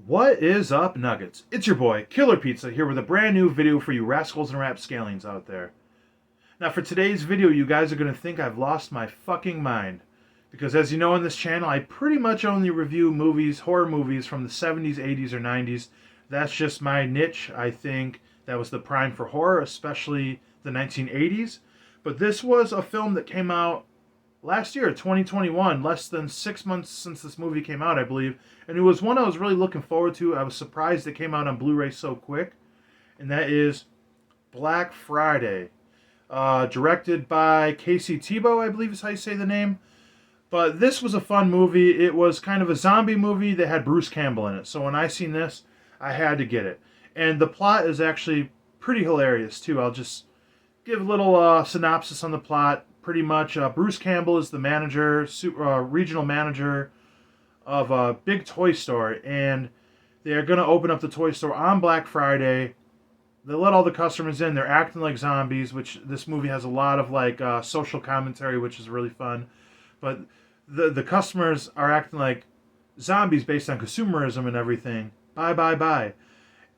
What is up, Nuggets? It's your boy, Killer Pizza, here with a brand new video for you rascals and rapscallions out there. Now, for today's video, you guys are going to think I've lost my fucking mind. Because as you know on this channel, I pretty much only review movies, horror movies from the 70s, 80s, or 90s. That's just my niche. I think that was the prime for horror, especially the 1980s. But this was a film that came out last year, 2021, less than 6 months since this movie came out, I believe. And it was one I was really looking forward to. I was surprised it came out on Blu-ray so quick. And that is Black Friday. Directed by Casey Tebow, I believe is how you say the name. But this was a fun movie. It was kind of a zombie movie that had Bruce Campbell in it. So when I seen this, I had to get it. And the plot is actually pretty hilarious, too. I'll just give a little synopsis on the plot. Pretty much, Bruce Campbell is the manager, regional manager of a big toy store, and they are going to open up the toy store on Black Friday. They let all the customers in. They're acting like zombies, which this movie has a lot of social commentary, which is really fun. But the customers are acting like zombies based on consumerism and everything. Buy, buy, buy.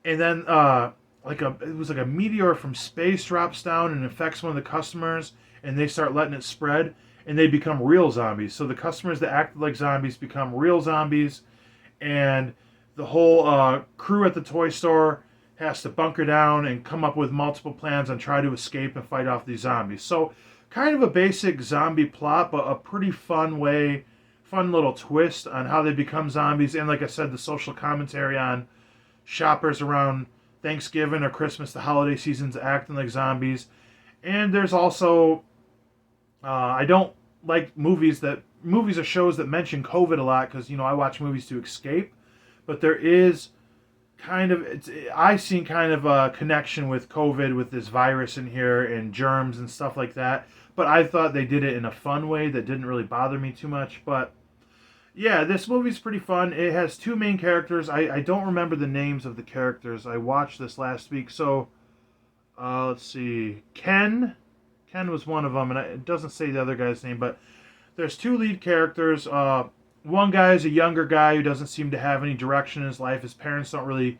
And then it was like a meteor from space drops down and infects one of the customers, and they start letting it spread, and they become real zombies. So the customers that acted like zombies become real zombies, and the whole crew at the toy store has to bunker down and come up with multiple plans and try to escape and fight off these zombies. So kind of a basic zombie plot, but a pretty fun little twist on how they become zombies. And like I said, the social commentary on shoppers around Thanksgiving or Christmas, the holiday seasons, acting like zombies. And there's also I don't like movies or shows that mention COVID a lot because I watch movies to escape, but there is I've seen kind of a connection with COVID with this virus in here and germs and stuff like that. But I thought they did it in a fun way that didn't really bother me too much. But yeah, this movie's pretty fun. It has two main characters. I don't remember the names of the characters. I watched this last week, so let's see. Ken was one of them, and it doesn't say the other guy's name, but there's two lead characters. One guy is a younger guy who doesn't seem to have any direction in his life. His parents don't really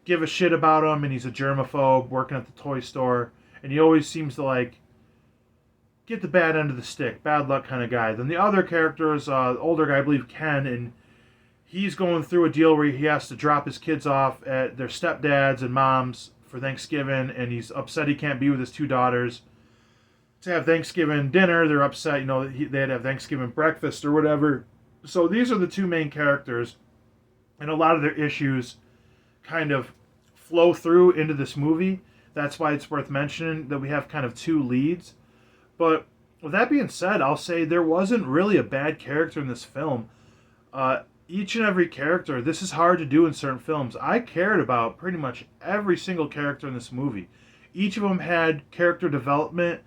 give a shit about him, and he's a germaphobe working at the toy store, and he always seems to get the bad end of the stick, bad luck kind of guy. Then the other character is the older guy, I believe Ken, and he's going through a deal where he has to drop his kids off at their stepdads and moms for Thanksgiving, and he's upset he can't be with his two daughters to have Thanksgiving dinner. They're upset, they had to have Thanksgiving breakfast or whatever. So these are the two main characters, and a lot of their issues kind of flow through into this movie. That's why it's worth mentioning that we have kind of two leads. But with that being said, I'll say there wasn't really a bad character in this film. Each and every character, this is hard to do in certain films. I cared about pretty much every single character in this movie. Each of them had character development,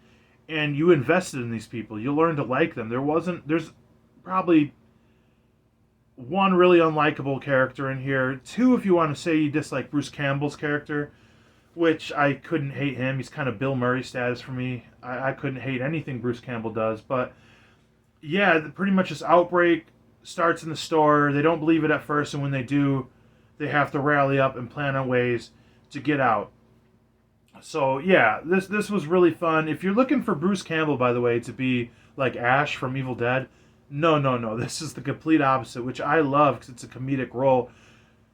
and you invested in these people. You learned to like them. There's probably one really unlikable character in here. Two, if you want to say you dislike Bruce Campbell's character, which I couldn't hate him. He's kind of Bill Murray status for me. I couldn't hate anything Bruce Campbell does. But yeah, pretty much this outbreak starts in the store. They don't believe it at first, and when they do, they have to rally up and plan on ways to get out. So yeah, this was really fun. If you're looking for Bruce Campbell, by the way, to be like Ash from Evil Dead, no. This is the complete opposite, which I love because it's a comedic role.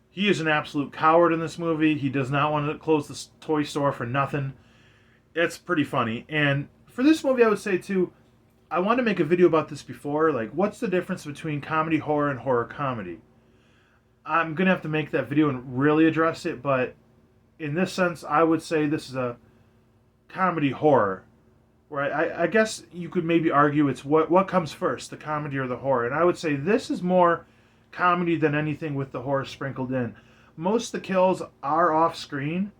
He is an absolute coward in this movie. He does not want to close the toy store for nothing. It's pretty funny. And for this movie, I would say too, I want to make a video about this before. Like, what's the difference between comedy horror and horror comedy? I'm gonna have to make that video and really address it, but in this sense, I would say this is a comedy horror. Where I guess you could maybe argue it's what comes first, the comedy or the horror. And I would say this is more comedy than anything with the horror sprinkled in. Most of the kills are off screen,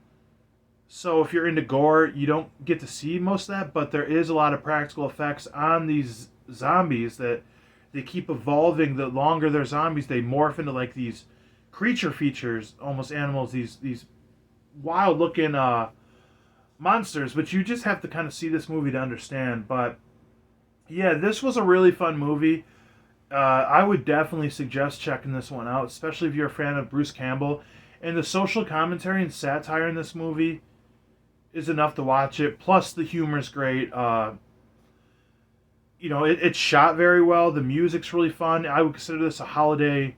so if you're into gore, you don't get to see most of that, but there is a lot of practical effects on these zombies that they keep evolving. The longer they're zombies, they morph into like these creature features, almost animals, these wild looking monsters, but you just have to kind of see this movie to understand. But yeah, this was a really fun movie. I would definitely suggest checking this one out, especially if you're a fan of Bruce Campbell. And the social commentary and satire in this movie is enough to watch it. Plus, the humor is great. It's shot very well. The music's really fun. I would consider this a holiday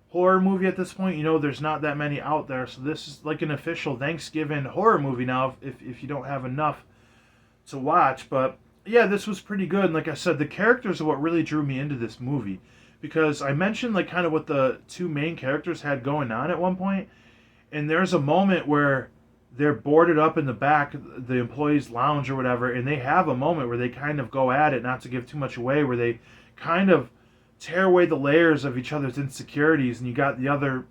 horror movie at this point. There's not that many out there, so this is like an official Thanksgiving horror movie now. If you don't have enough to watch, but yeah, this was pretty good. And like I said, the characters are what really drew me into this movie, because I mentioned like kind of what the two main characters had going on at one point, and there's a moment where they're boarded up in the back, the employees' lounge or whatever, and they have a moment where they kind of go at it, not to give too much away, where they kind of tear away the layers of each other's insecurities, and you got the other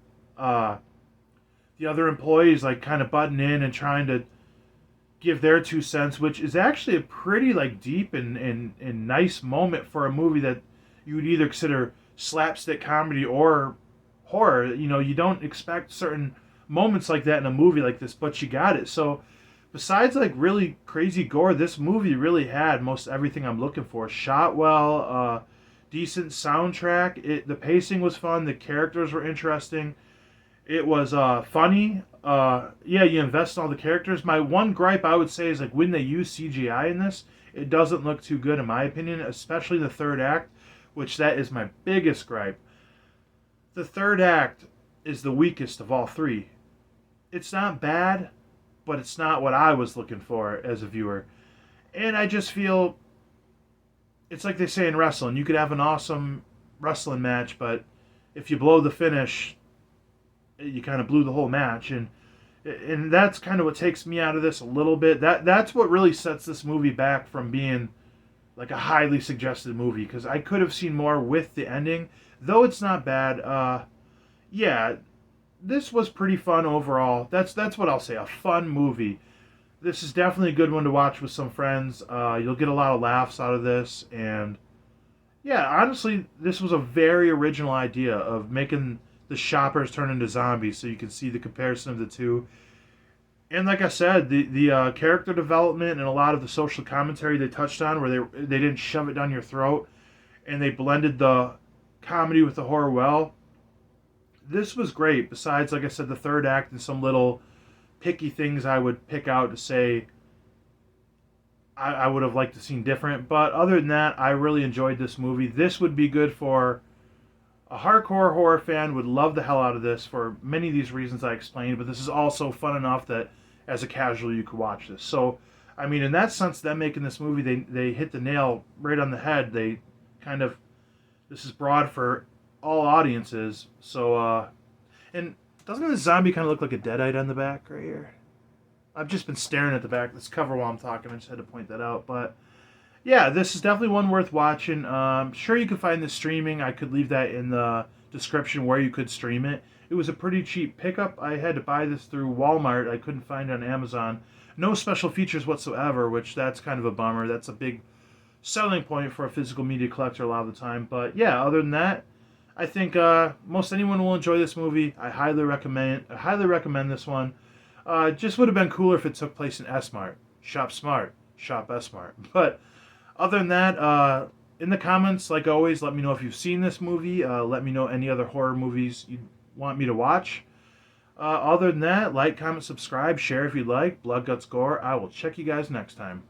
employees like kind of butting in and trying to give their 2 cents, which is actually a pretty like deep and nice moment for a movie that you would either consider slapstick comedy or horror. You don't expect certain moments like that in a movie like this, but you got it. So besides like really crazy gore, this movie really had most everything I'm looking for. Shot well, decent soundtrack. The pacing was fun. The characters were interesting. It was funny. Yeah, you invest in all the characters. My one gripe I would say is like when they use CGI in this, it doesn't look too good in my opinion, especially the third act, which that is my biggest gripe. The third act is the weakest of all three. It's not bad, but it's not what I was looking for as a viewer. And I just feel it's like they say in wrestling, you could have an awesome wrestling match, but if you blow the finish, you kind of blew the whole match. And that's kind of what takes me out of this a little bit. That's what really sets this movie back from being like a highly suggested movie, because I could have seen more with the ending, though it's not bad. Yeah, this was pretty fun overall. That's what I'll say, a fun movie. This is definitely a good one to watch with some friends. You'll get a lot of laughs out of this, and yeah, honestly, this was a very original idea of making the shoppers turn into zombies, so you can see the comparison of the two. And like I said, the character development and a lot of the social commentary they touched on, where they didn't shove it down your throat, and they blended the comedy with the horror well. This was great. Besides, like I said, the third act and some little picky things I would pick out to say I would have liked to seen different. But other than that, I really enjoyed this movie. This would be good for a hardcore horror fan. Would love the hell out of this for many of these reasons I explained. But this is also fun enough that as a casual you could watch this. So, I mean, in that sense, them making this movie, they hit the nail right on the head. They kind of, this is broad for all audiences. So, and doesn't the zombie kind of look like a deadite on the back right here? I've just been staring at the back of this cover while I'm talking. I just had to point that out. But yeah, this is definitely one worth watching. Sure, you can find this streaming. I could leave that in the description where you could stream it. It was a pretty cheap pickup. I had to buy this through Walmart. I couldn't find it on Amazon. No special features whatsoever, which that's kind of a bummer. That's a big selling point for a physical media collector a lot of the time. But yeah, other than that, I think most anyone will enjoy this movie. I highly recommend this one. Just would have been cooler if it took place in S-Mart. Shop smart, shop S-Mart. But other than that, in the comments, like always, let me know if you've seen this movie. Let me know any other horror movies you want me to watch. Other than that, like, comment, subscribe, share if you'd like. Blood, Guts, Gore. I will check you guys next time.